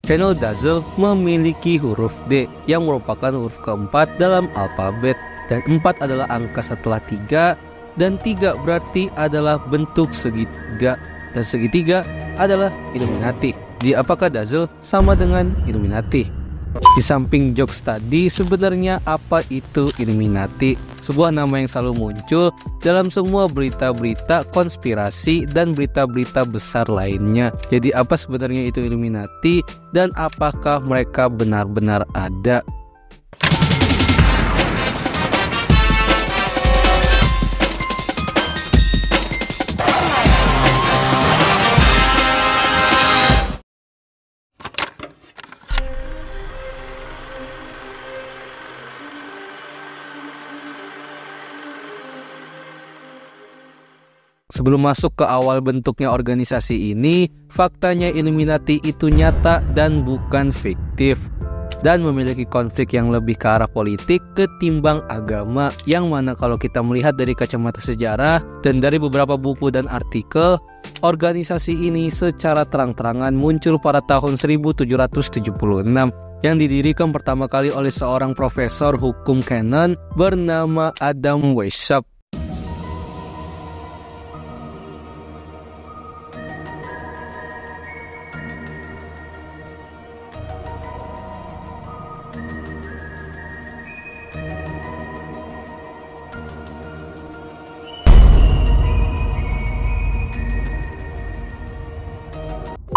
Channel Dazzle memiliki huruf D yang merupakan huruf keempat dalam alfabet, dan 4 adalah angka setelah 3, dan 3 berarti adalah bentuk segitiga, dan segitiga adalah Illuminati. Jadi apakah Dazzle sama dengan Illuminati? Di samping jokes tadi, sebenarnya apa itu Illuminati? Sebuah nama yang selalu muncul dalam semua berita-berita konspirasi dan berita-berita besar lainnya. Jadi apa sebenarnya itu Illuminati, dan apakah mereka benar-benar ada? Sebelum masuk ke awal bentuknya organisasi ini, faktanya Illuminati itu nyata dan bukan fiktif, dan memiliki konflik yang lebih ke arah politik ketimbang agama, yang mana kalau kita melihat dari kacamata sejarah dan dari beberapa buku dan artikel, organisasi ini secara terang-terangan muncul pada tahun 1776 yang didirikan pertama kali oleh seorang profesor hukum kanon bernama Adam Weishaupt.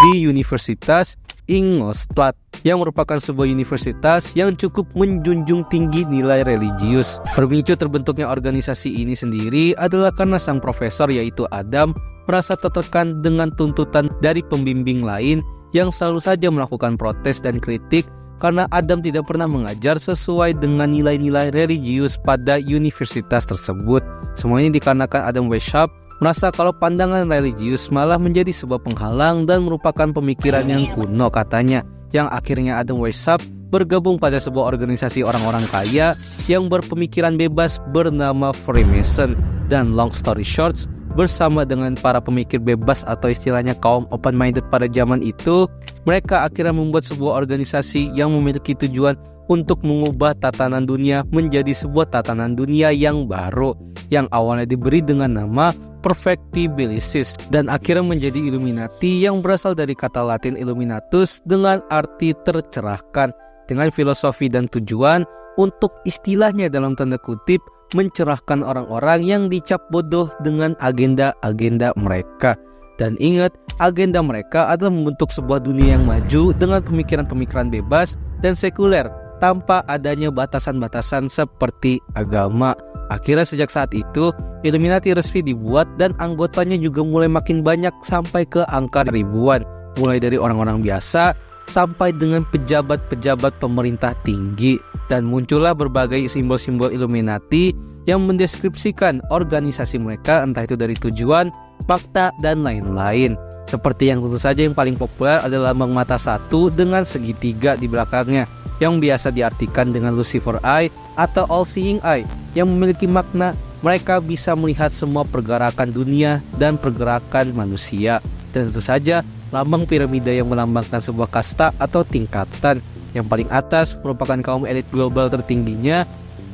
Di Universitas Ingolstadt, yang merupakan sebuah universitas yang cukup menjunjung tinggi nilai religius. Pemicu terbentuknya organisasi ini sendiri adalah karena sang profesor, yaitu Adam, merasa tertekan dengan tuntutan dari pembimbing lain yang selalu saja melakukan protes dan kritik karena Adam tidak pernah mengajar sesuai dengan nilai-nilai religius pada universitas tersebut. Semua ini dikarenakan Adam Weishaupt merasa kalau pandangan religius malah menjadi sebuah penghalang dan merupakan pemikiran yang kuno katanya, yang akhirnya Adam Weishaupt bergabung pada sebuah organisasi orang-orang kaya yang berpemikiran bebas bernama Freemason. Dan long story short, bersama dengan para pemikir bebas atau istilahnya kaum open-minded pada zaman itu, mereka akhirnya membuat sebuah organisasi yang memiliki tujuan untuk mengubah tatanan dunia menjadi sebuah tatanan dunia yang baru, yang awalnya diberi dengan nama Perfectibilisis, dan akhirnya menjadi Illuminati yang berasal dari kata Latin Illuminatus dengan arti tercerahkan, dengan filosofi dan tujuan untuk istilahnya dalam tanda kutip mencerahkan orang-orang yang dicap bodoh dengan agenda-agenda mereka. Dan ingat, agenda mereka adalah membentuk sebuah dunia yang maju dengan pemikiran-pemikiran bebas dan sekuler tanpa adanya batasan-batasan seperti agama. Akhirnya sejak saat itu, Illuminati resmi dibuat dan anggotanya juga mulai makin banyak sampai ke angka ribuan. Mulai dari orang-orang biasa sampai dengan pejabat-pejabat pemerintah tinggi. Dan muncullah berbagai simbol-simbol Illuminati yang mendeskripsikan organisasi mereka, entah itu dari tujuan, fakta, dan lain-lain. Seperti yang tentu saja yang paling populer adalah lambang mata satu dengan segitiga di belakangnya, yang biasa diartikan dengan Lucifer Eye atau All Seeing Eye, yang memiliki makna mereka bisa melihat semua pergerakan dunia dan pergerakan manusia. Dan tentu saja lambang piramida yang melambangkan sebuah kasta atau tingkatan, yang paling atas merupakan kaum elit global tertingginya,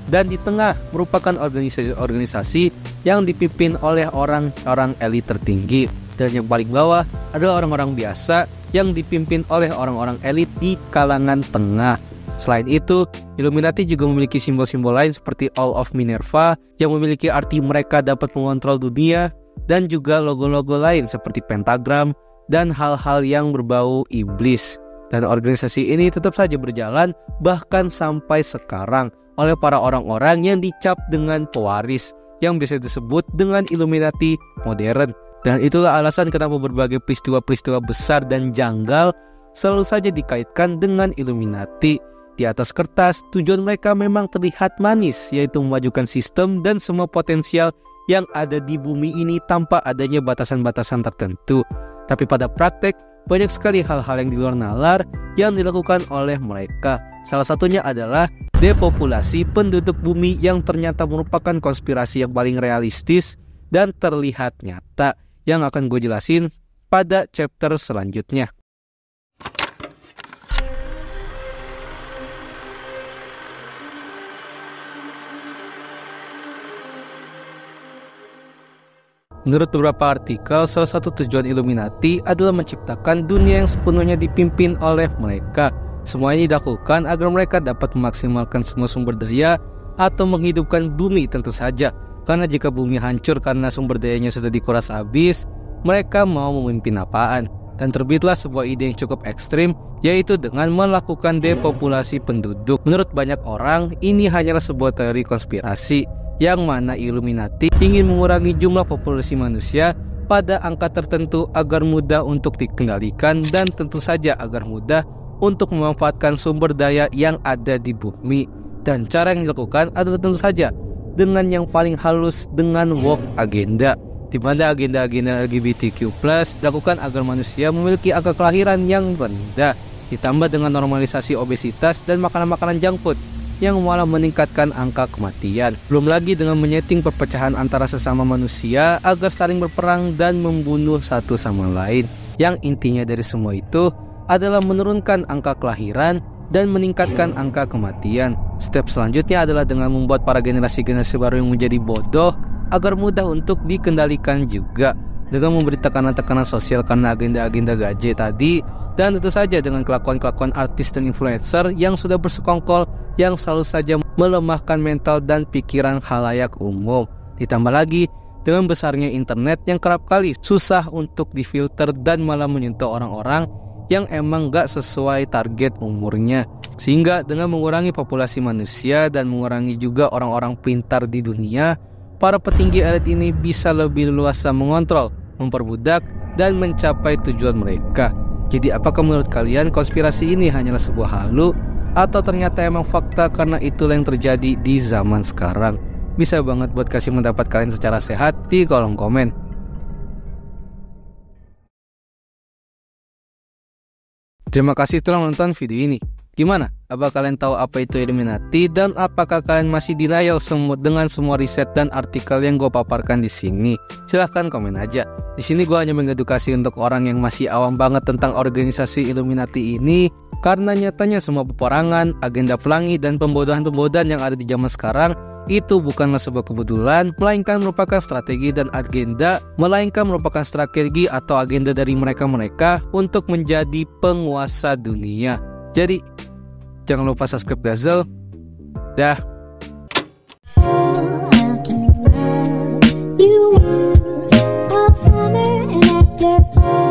dan di tengah merupakan organisasi-organisasi yang dipimpin oleh orang-orang elit tertinggi, dan yang paling bawah adalah orang-orang biasa yang dipimpin oleh orang-orang elit di kalangan tengah. Selain itu, Illuminati juga memiliki simbol-simbol lain seperti All of Minerva yang memiliki arti mereka dapat mengontrol dunia, dan juga logo-logo lain seperti pentagram dan hal-hal yang berbau iblis. Dan organisasi ini tetap saja berjalan bahkan sampai sekarang oleh para orang-orang yang dicap dengan pewaris, yang bisa disebut dengan Illuminati modern. Dan itulah alasan kenapa berbagai peristiwa-peristiwa besar dan janggal selalu saja dikaitkan dengan Illuminati. Di atas kertas, tujuan mereka memang terlihat manis, yaitu memajukan sistem dan semua potensial yang ada di bumi ini tanpa adanya batasan-batasan tertentu. Tapi pada praktek, banyak sekali hal-hal yang di luar nalar yang dilakukan oleh mereka. Salah satunya adalah depopulasi penduduk bumi, yang ternyata merupakan konspirasi yang paling realistis dan terlihat nyata, yang akan gue jelasin pada chapter selanjutnya. Menurut beberapa artikel, salah satu tujuan Illuminati adalah menciptakan dunia yang sepenuhnya dipimpin oleh mereka. Semua ini dilakukan agar mereka dapat memaksimalkan semua sumber daya atau menghidupkan bumi tentu saja. Karena jika bumi hancur karena sumber dayanya sudah dikuras habis, mereka mau memimpin apaan? Dan terbitlah sebuah ide yang cukup ekstrim, yaitu dengan melakukan depopulasi penduduk. Menurut banyak orang, ini hanyalah sebuah teori konspirasi, yang mana Illuminati ingin mengurangi jumlah populasi manusia pada angka tertentu agar mudah untuk dikendalikan dan tentu saja agar mudah untuk memanfaatkan sumber daya yang ada di bumi. Dan cara yang dilakukan adalah tentu saja dengan yang paling halus, dengan woke agenda, di mana agenda-agenda LGBTQ+ dilakukan agar manusia memiliki angka kelahiran yang rendah, ditambah dengan normalisasi obesitas dan makanan-makanan junk food yang malah meningkatkan angka kematian. Belum lagi dengan menyeting perpecahan antara sesama manusia agar saling berperang dan membunuh satu sama lain. Yang intinya dari semua itu adalah menurunkan angka kelahiran dan meningkatkan angka kematian. Step selanjutnya adalah dengan membuat para generasi-generasi baru yang menjadi bodoh agar mudah untuk dikendalikan juga, dengan memberi tekanan-tekanan sosial karena agenda-agenda gaje tadi, dan tentu saja dengan kelakuan-kelakuan artis dan influencer yang sudah bersekongkol yang selalu saja melemahkan mental dan pikiran khalayak umum. Ditambah lagi dengan besarnya internet yang kerap kali susah untuk difilter dan malah menyentuh orang-orang yang emang gak sesuai target umurnya. Sehingga dengan mengurangi populasi manusia dan mengurangi juga orang-orang pintar di dunia, para petinggi elit ini bisa lebih leluasa mengontrol, memperbudak, dan mencapai tujuan mereka. Jadi apakah menurut kalian konspirasi ini hanyalah sebuah halu, atau ternyata emang fakta karena itulah yang terjadi di zaman sekarang? Bisa banget buat kasih pendapat kalian secara sehat di kolom komen. Terima kasih telah menonton video ini. Gimana? Apa kalian tahu apa itu Illuminati, dan apakah kalian masih denial dengan semua riset dan artikel yang gue paparkan di sini? Silahkan komen aja. Di sini gue hanya mengedukasi untuk orang yang masih awam banget tentang organisasi Illuminati ini, karena nyatanya semua peperangan, agenda pelangi, dan pembodohan-pembodohan yang ada di zaman sekarang itu bukanlah sebuah kebetulan, melainkan merupakan strategi dan agenda, atau agenda dari mereka-mereka untuk menjadi penguasa dunia. Jadi jangan lupa subscribe Dazzle. Dah. You are a summer and after